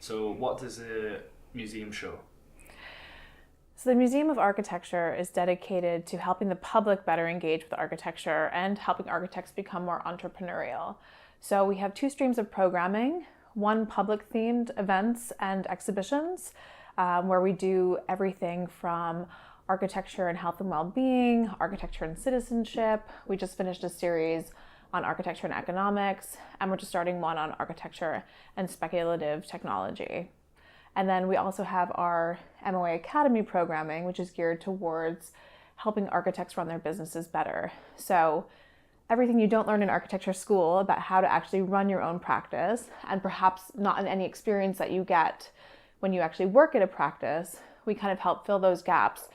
So what does the museum show? So the Museum of Architecture is dedicated to helping the public better engage with architecture and helping architects become more entrepreneurial. So we have two streams of programming, one public-themed events and exhibitions, where we do everything from architecture and health and well-being, architecture and citizenship. We just finished a series on architecture and economics, and we're just starting one on architecture and speculative technology. And then we also have our MOA Academy programming, which is geared towards helping architects run their businesses better. So everything you don't learn in architecture school about how to actually run your own practice, and perhaps not in any experience that you get when you actually work at a practice, we kind of help fill those gaps.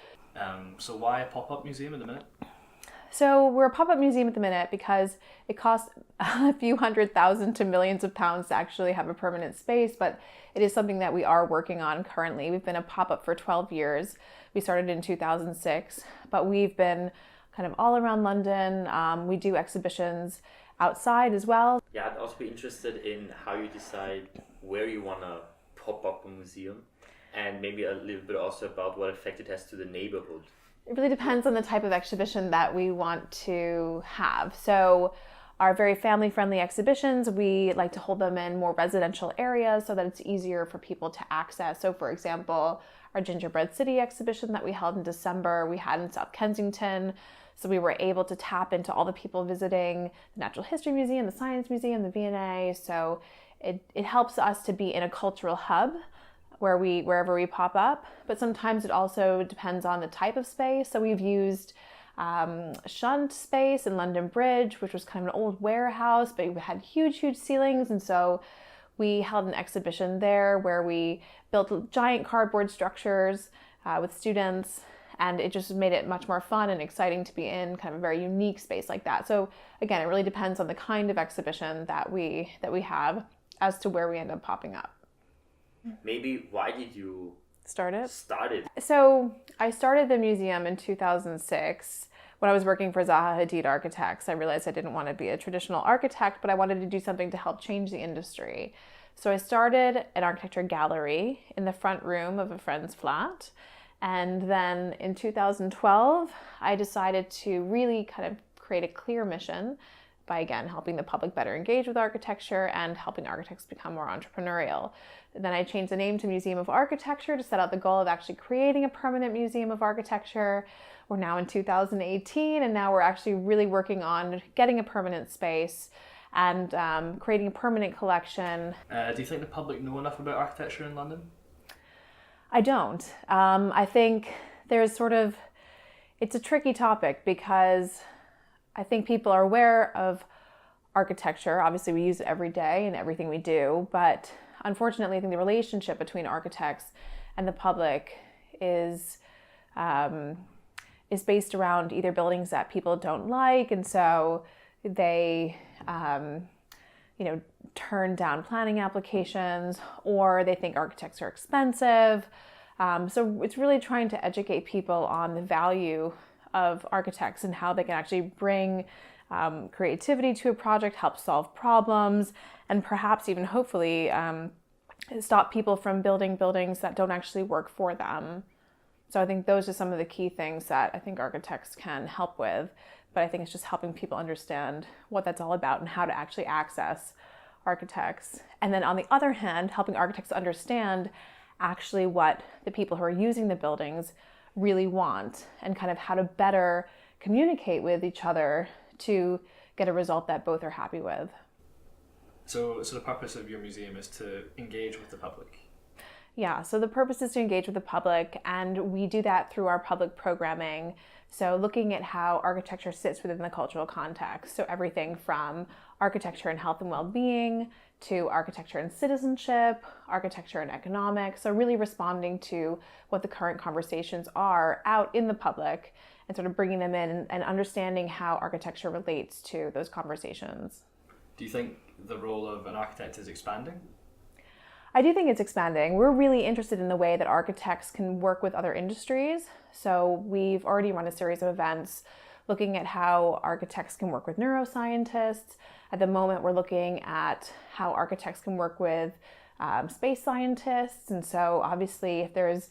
So why a pop-up museum at the minute? So we're a pop-up museum at the minute because it costs a few $100,000 to millions of pounds to actually have a permanent space, but it is something that we are working on currently. We've been a pop-up for 12 years. We started in 2006, but we've been kind of all around London. We do exhibitions outside as well. Yeah, I'd also be interested in how you decide where you want to pop up a museum, and maybe a little bit also about what effect it has to the neighborhood. It really depends on the type of exhibition that we want to have. So our very family-friendly exhibitions, we like to hold them in more residential areas so that it's easier for people to access. So for example, our Gingerbread City exhibition that we held in December, we had in South Kensington. So we were able to tap into all the people visiting the Natural History Museum, the Science Museum, the V&A. So it helps us to be in a cultural hub wherever we pop up, but sometimes it also depends on the type of space. So we've used shunt space in London Bridge, which was kind of an old warehouse, but we had huge ceilings, and so we held an exhibition there where we built giant cardboard structures with students, and it just made it much more fun and exciting to be in kind of a very unique space like that. So again, it really depends on the kind of exhibition that we have as to where we end up popping up. Maybe why did you start it? So I started the museum in 2006 when I was working for Zaha Hadid Architects. I realized I didn't want to be a traditional architect, but I wanted to do something to help change the industry. So I started an architecture gallery in the front room of a friend's flat. And then in 2012, I decided to really kind of create a clear mission by, again, helping the public better engage with architecture and helping architects become more entrepreneurial. Then I changed the name to Museum of Architecture to set out the goal of actually creating a permanent museum of architecture. We're now in 2018, and now we're actually really working on getting a permanent space and creating a permanent collection. Do you think the public know enough about architecture in London? I don't. I think there's it's a tricky topic because I think people are aware of architecture. Obviously, we use it every day in everything we do, but unfortunately, I think the relationship between architects and the public is based around either buildings that people don't like, and so they turn down planning applications, or they think architects are expensive. So it's really trying to educate people on the value of architects and how they can actually bring creativity to a project, help solve problems, and perhaps even hopefully stop people from building buildings that don't actually work for them. So I think those are some of the key things that I think architects can help with, but I think it's just helping people understand what that's all about and how to actually access architects. And then on the other hand, helping architects understand actually what the people who are using the buildings really want and kind of how to better communicate with each other to get a result that both are happy with. So the purpose of your museum is to engage with the public? Yeah, so the purpose is to engage with the public, and we do that through our public programming. So looking at how architecture sits within the cultural context. So everything from architecture and health and well-being to architecture and citizenship, architecture and economics. So really responding to what the current conversations are out in the public and sort of bringing them in and understanding how architecture relates to those conversations. Do you think the role of an architect is expanding? I do think it's expanding. We're really interested in the way that architects can work with other industries. So we've already run a series of events looking at how architects can work with neuroscientists. At the moment, we're looking at how architects can work with space scientists. And so obviously if there's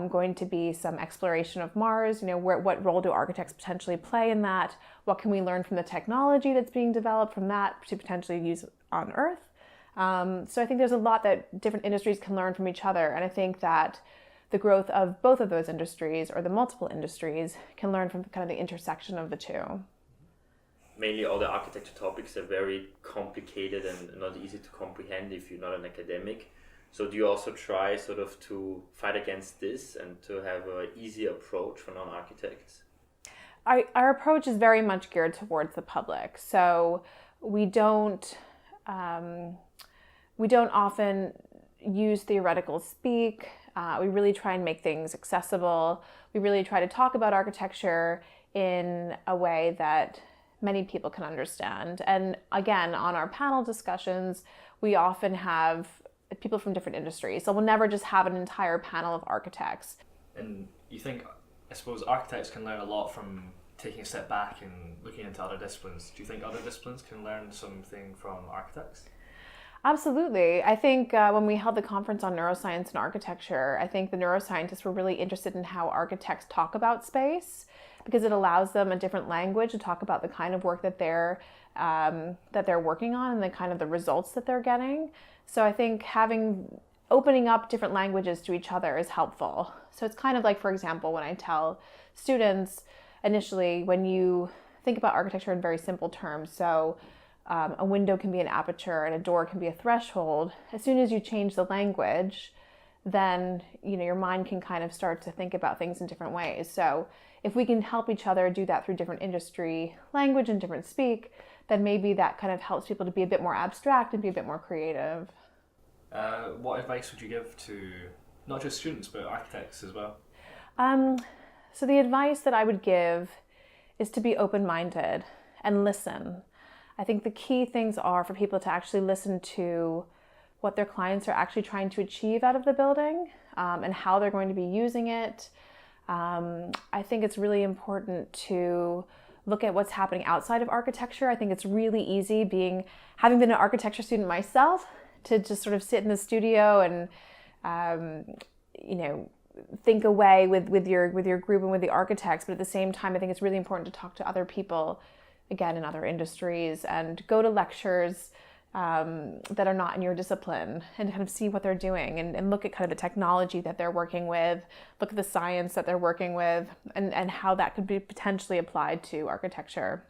going to be some exploration of Mars, what role do architects potentially play in that? What can we learn from the technology that's being developed from that to potentially use on Earth? So I think there's a lot that different industries can learn from each other. And I think that the growth of both of those industries, or the multiple industries, can learn from kind of the intersection of the two. Mainly all the architecture topics are very complicated and not easy to comprehend if you're not an academic. So do you also try sort of to fight against this and to have an easy approach for non-architects? Our approach is very much geared towards the public. So we don't often use theoretical speak. We really try and make things accessible. We really try to talk about architecture in a way that many people can understand. And again, on our panel discussions, we often have people from different industries. So we'll never just have an entire panel of architects. And you think, I suppose, architects can learn a lot from taking a step back and looking into other disciplines. Do you think other disciplines can learn something from architects? Absolutely. I think when we held the conference on neuroscience and architecture, I think the neuroscientists were really interested in how architects talk about space, because it allows them a different language to talk about the kind of work that they're working on and the kind of the results that they're getting. So I think opening up different languages to each other is helpful. So it's kind of like, for example, when I tell students initially, when you think about architecture in very simple terms, so a window can be an aperture and a door can be a threshold. As soon as you change the language, then your mind can kind of start to think about things in different ways. So if we can help each other do that through different industry language and different speak, then maybe that kind of helps people to be a bit more abstract and be a bit more creative. What advice would you give to not just students, but architects as well? So the advice that I would give is to be open-minded and listen. I think the key things are for people to actually listen to what their clients are actually trying to achieve out of the building, and how they're going to be using it. I think it's really important to look at what's happening outside of architecture. I think it's really easy, having been an architecture student myself, to just sort of sit in the studio and think away with your group and with the architects. But at the same time, I think it's really important to talk to other people, again, in other industries, and go to lectures that are not in your discipline, and kind of see what they're doing, and look at kind of the technology that they're working with, look at the science that they're working with, and how that could be potentially applied to architecture.